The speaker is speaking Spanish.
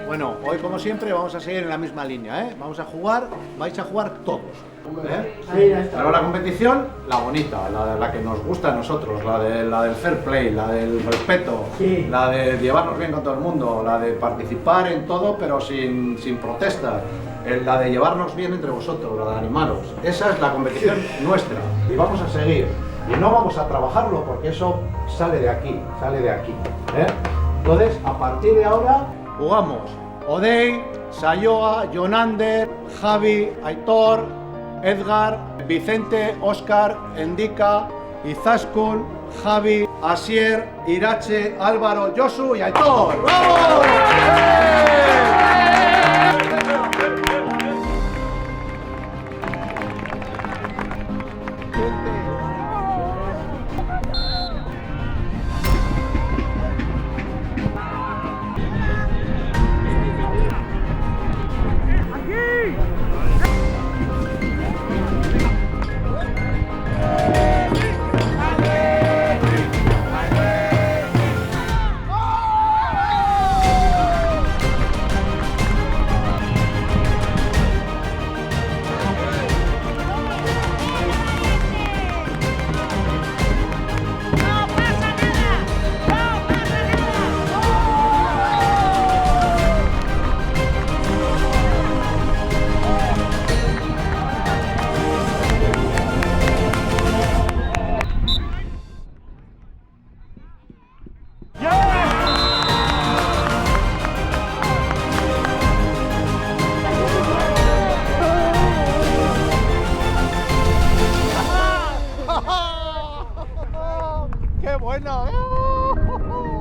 Bueno, hoy como siempre vamos a seguir en la misma línea, ¿eh? Vamos a jugar, vais a jugar todos, ¿eh? Pero la competición, la bonita, la que nos gusta a nosotros, la del fair play, la del respeto, sí. La de llevarnos bien con todo el mundo, la de participar en todo pero sin protestas, la de llevarnos bien entre vosotros, la de animaros. Esa es la competición nuestra y vamos a seguir. Y no vamos a trabajarlo porque eso sale de aquí, ¿eh? Entonces, a partir de ahora, jugamos Odey, Sayoa, Jonander, Javi, Aitor, Edgar, Vicente, Óscar, Endika, Izaskun, Javi, Asier, Irache, Álvaro, Josu y Aitor. ¡Bravo! ¡Qué bueno!